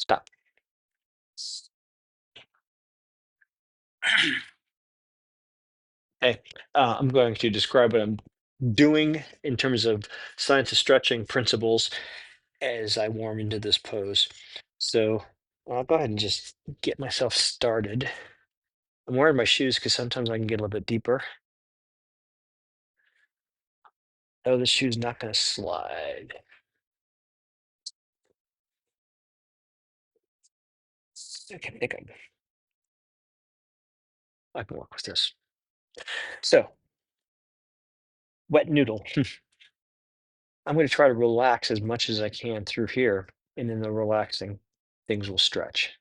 Stop. Hey, I'm going to describe what I'm doing in terms of science of stretching principles as I warm into this pose. So I'll go ahead and just get myself started. I'm wearing my shoes because sometimes I can get a little bit deeper. Oh, this shoe's not going to slide. Okay, I think I can work with this. So, wet noodle. I'm going to try to relax as much as I can through here, and in the relaxing, things will stretch.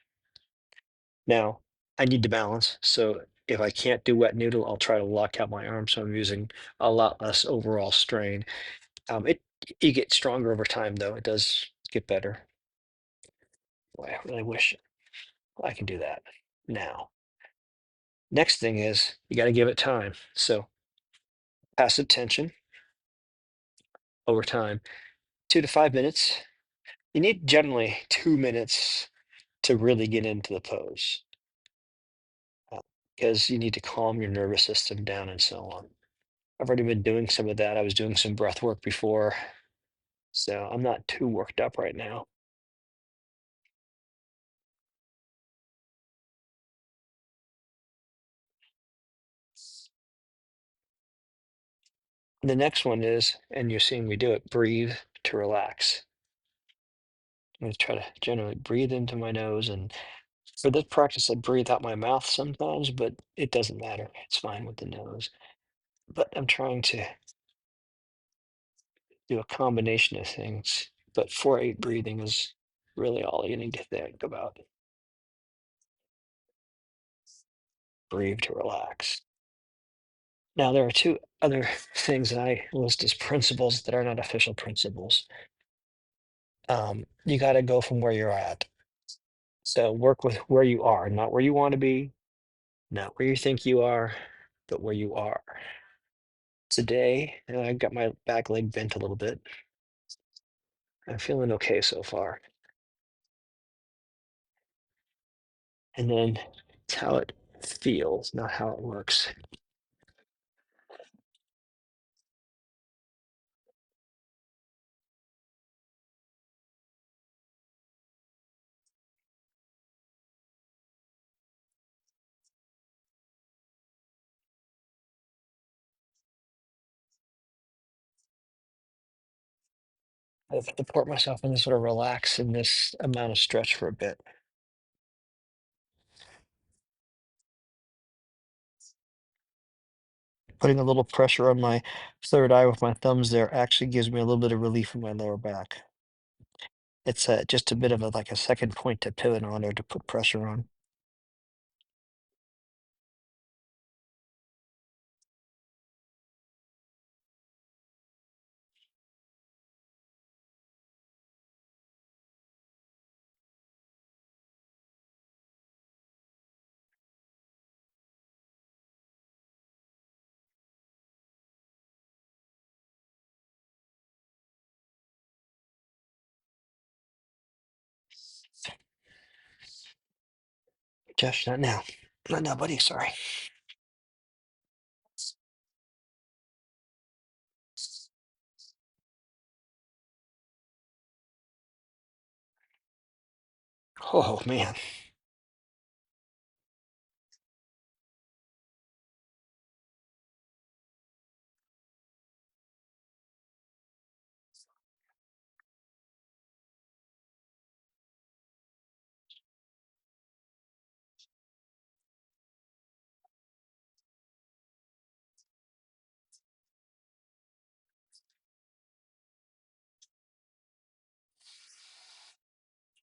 Now, I need to balance, so if I can't do wet noodle, I'll try to lock out my arm, so I'm using a lot less overall strain. It you get stronger over time, though. It does get better. Boy, I really wish I could do that now. Next thing is you got to give it time. So passive tension over time, 2 to 5 minutes. You need generally 2 minutes to really get into the pose because you need to calm your nervous system down and so on. I've already been doing some of that. I was doing some breath work before, so I'm not too worked up right now. The next one is, and you're seeing me do it, breathe to relax. I'm going to try to generally breathe into my nose. And for this practice, I breathe out my mouth sometimes, but it doesn't matter. It's fine with the nose. But I'm trying to do a combination of things. But 4-8 breathing is really all you need to think about. Breathe to relax. Now, there are two other things that I list as principles that are not official principles. You got to go from where you're at. So work with where you are, not where you want to be, not where you think you are, but where you are. Today, I've got my back leg bent a little bit. I'm feeling okay so far. And then it's how it feels, not how it works. I have to support myself and sort of relax in this amount of stretch for a bit. Putting a little pressure on my third eye with my thumbs there actually gives me a little bit of relief in my lower back. It's just a bit of a like a second point to pivot on or to put pressure on. Josh, not now. Not now, buddy. Sorry. Oh man.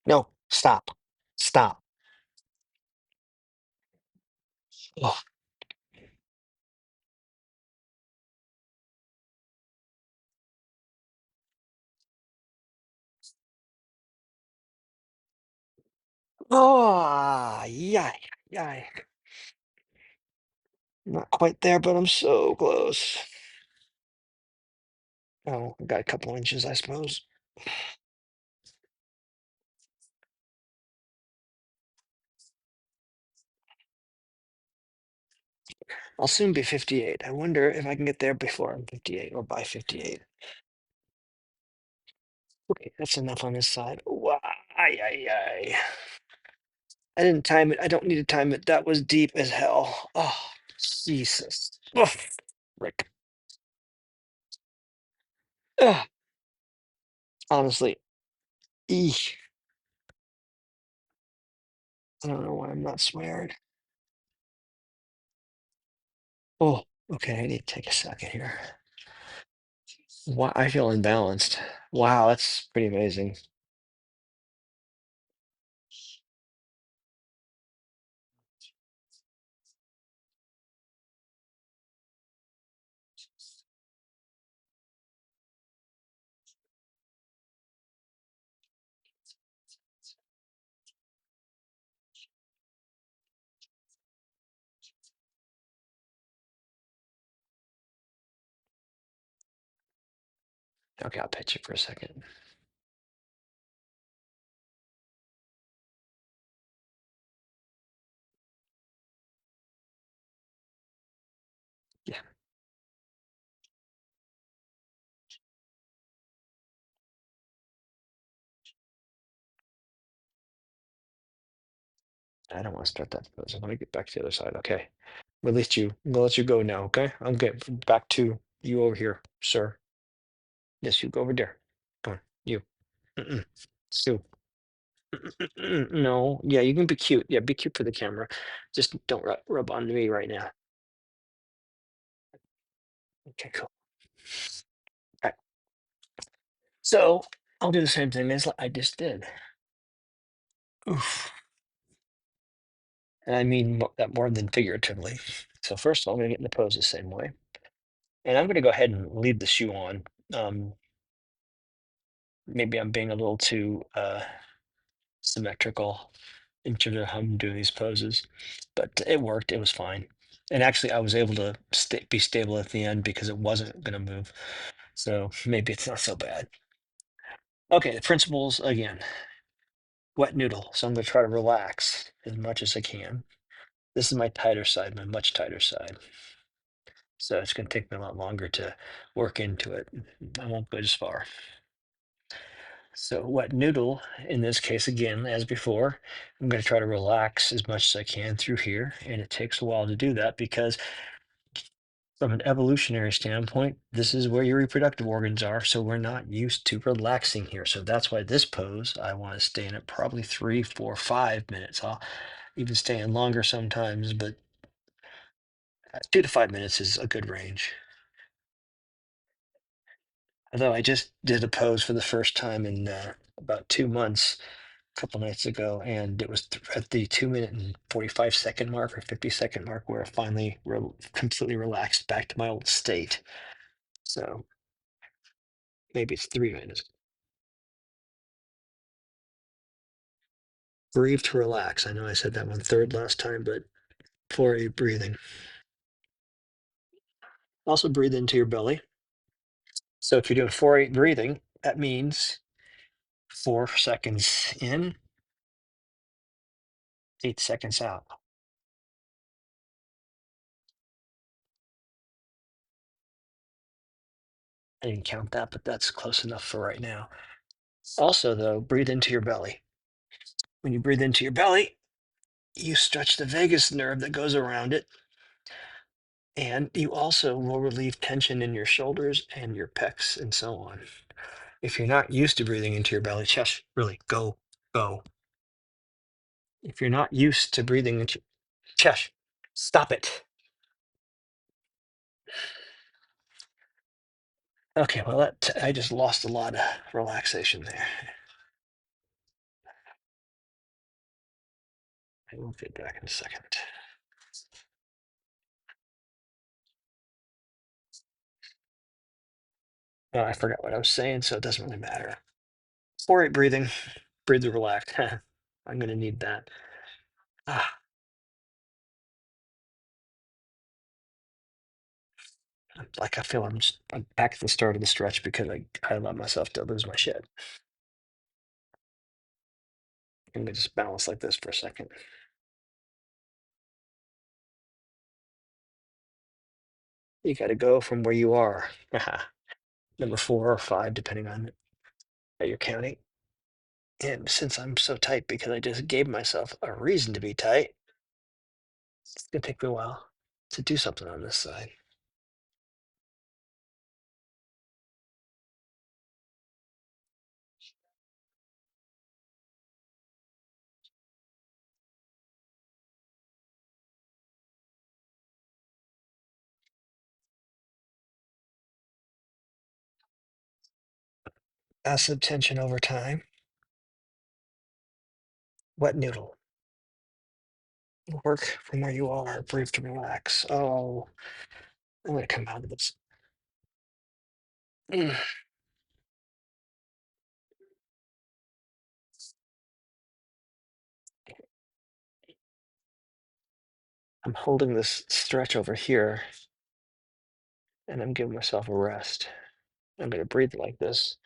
No, stop. Stop. Oh, oh, yeah, yeah. Not quite there, but I'm so close. Oh, I got a couple inches, I suppose. I'll soon be 58. I wonder if I can get there before I'm 58 or by 58. Okay, that's enough on this side. Wow, ay, ay, ay. I didn't time it. I don't need to time it. That was deep as hell. Oh, Jesus. Oh, Rick. Ugh, honestly, eesh. I don't know why I'm not swearing. Oh, okay. I need to take a second here. Wow, I feel unbalanced. Wow, that's pretty amazing. Okay, I'll pitch it for a second. Yeah, I don't want to start that pose. I want to get back to the other side. Okay. Release you. I'm gonna let you go now. Okay. I'm good. Back to you over here, sir. Yes, you go over there. Come on, you. Mm-mm. Sue. Mm-mm. No. Yeah, you can be cute. Yeah, be cute for the camera. Just don't rub on me right now. Okay, cool. All right. So I'll do the same thing as I just did. Oof. And I mean that more than figuratively. So first of all, I'm gonna get in the pose the same way. And I'm gonna go ahead and leave the shoe on. Maybe I'm being a little too symmetrical in terms of how I'm doing these poses, but it worked. It was fine. And actually, I was able to be stable at the end because it wasn't going to move. So maybe it's not so bad. Okay, the principles again. Wet noodle. So I'm going to try to relax as much as I can. This is my tighter side, my much tighter side. So it's going to take me a lot longer to work into it. I won't go as far. So wet noodle, in this case, again, as before, I'm going to try to relax as much as I can through here. And it takes a while to do that because from an evolutionary standpoint, this is where your reproductive organs are. So we're not used to relaxing here. So that's why this pose, I want to stay in it probably 3, 4, 5 minutes. I'll even stay in longer sometimes, but 2 to 5 minutes is a good range. Although I just did a pose for the first time in about 2 months, a couple nights ago, and it was at the 2 minute and 45 second mark or 50 second mark where I finally completely relaxed back to my old state. So maybe it's 3 minutes. Breathe to relax. I know I said that one third last time, but 4-8 breathing. Also breathe into your belly. So if you're doing 4-8 breathing, that means 4 seconds in, 8 seconds out. I didn't count that, but that's close enough for right now. Also, though, breathe into your belly. When you breathe into your belly, you stretch the vagus nerve that goes around it, and you also will relieve tension in your shoulders and your pecs and so on. If you're not used to breathing into your belly, chest, really go, go. If you're not used to breathing into chest, stop it. Okay, well, I just lost a lot of relaxation there. I will get back in a second. Oh, I forgot what I was saying, so it doesn't really matter. 4-8 breathing, breathe to relax. I'm going to need that. Ah, like I feel I'm back at the start of the stretch because I allowed myself to lose my shit. I'm going to just balance like this for a second. You got to go from where you are. Number 4 or 5, depending on how you're counting. And since I'm so tight because I just gave myself a reason to be tight, it's gonna take me a while to do something on this side. Passive tension over time. Wet noodle. Work from where you are. Breathe to relax. Oh, I'm gonna come out of this. Mm, I'm holding this stretch over here and I'm giving myself a rest. I'm gonna breathe like this.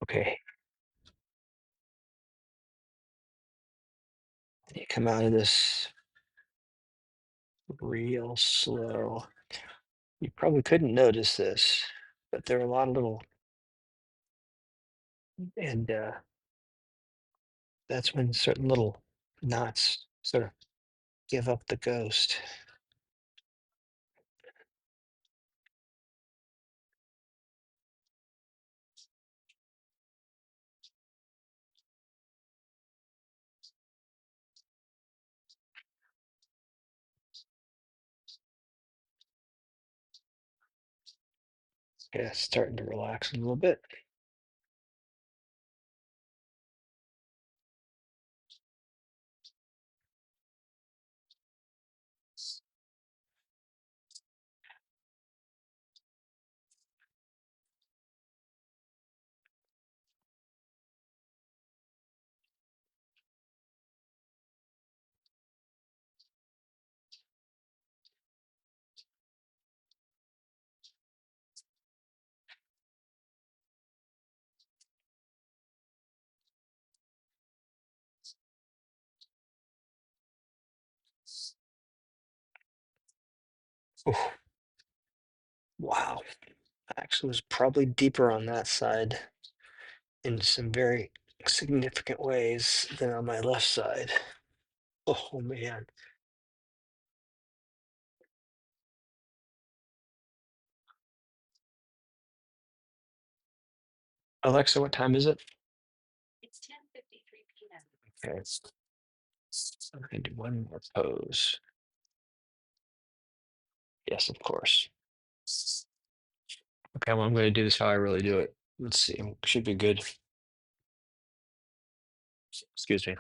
Okay. You come out of this real slow. You probably couldn't notice this, but there are a lot of little, and that's when certain little knots sort of give up the ghost. Yeah, it's starting to relax a little bit. Oof, wow. Actually was probably deeper on that side in some very significant ways than on my left side. Oh man. Alexa, what time is it? Okay, I'm gonna do one more pose. Yes, of course. Okay, well, I'm gonna do this how I really do it. Let's see. Should be good. Excuse me.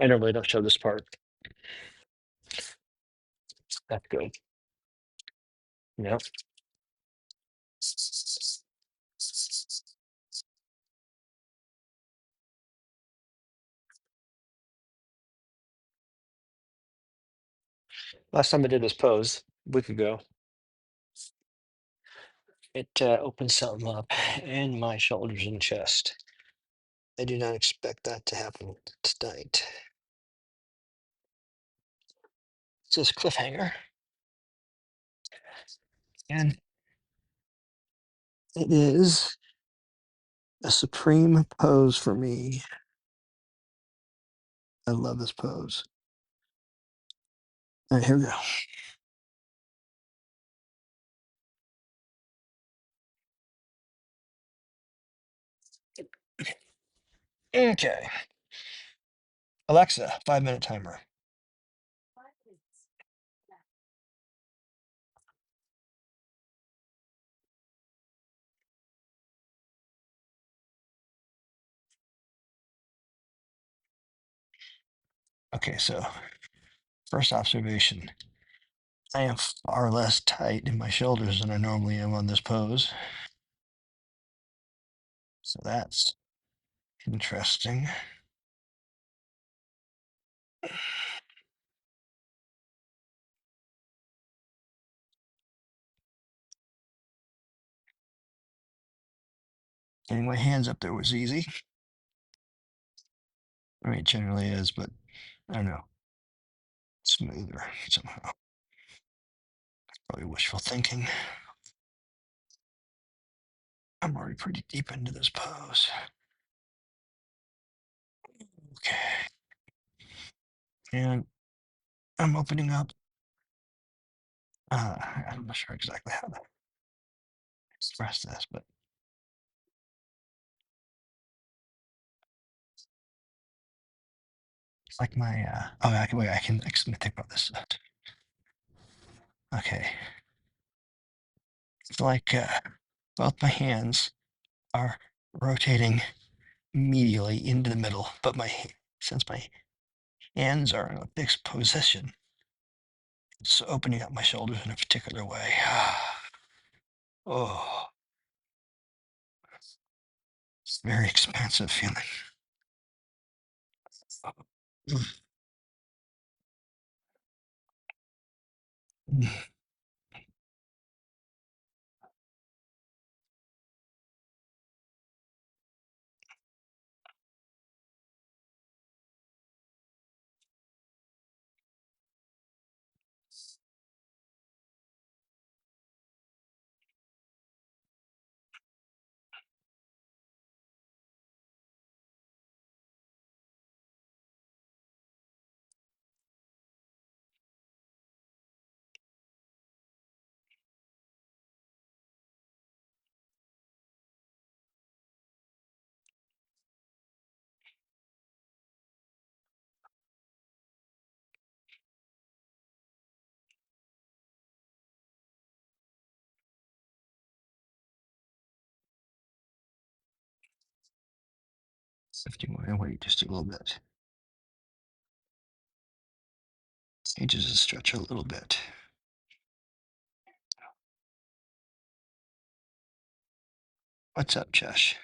I normally don't show this part. That's good. Yep. Last time I did this pose, a week ago, it opened something up in my shoulders and chest. I do not expect that to happen tonight. It's this cliffhanger, and it is a supreme pose for me. I love this pose. All right, here we go. Okay. Alexa, 5-minute timer. Okay, so first observation, I am far less tight in my shoulders than I normally am on this pose. So that's interesting. Getting my hands up there was easy. I mean, it generally is, but I don't know, smoother somehow. Probably wishful thinking. I'm already pretty deep into this pose. Okay. And I'm opening up. I'm not sure exactly how to express this, but it's like my, oh, I can, wait, I can think about this. Okay. It's like both my hands are rotating medially into the middle, but since my hands are in a fixed position, it's opening up my shoulders in a particular way. Oh, it's very expansive feeling. 50 more and wait just a little bit. Changes the stretch a little bit. What's up, Josh?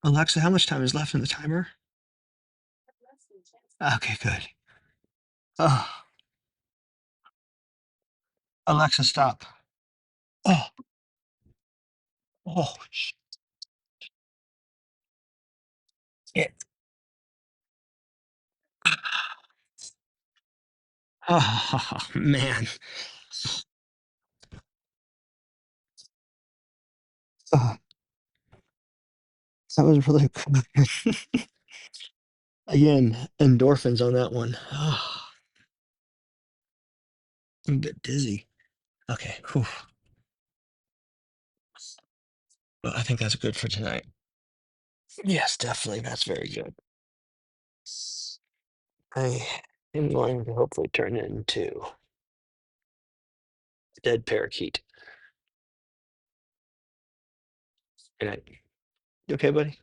Alexa, how much time is left in the timer? Okay, good. Oh, Alexa, stop. Oh, oh, shit. Oh, man. Oh, that was really good. Again, endorphins on that one. Oh, I'm a bit dizzy. Okay, whew. Well, I think that's good for tonight. Yes, definitely. That's very good. I am going to hopefully turn it into a dead parakeet. Good night. You okay, buddy?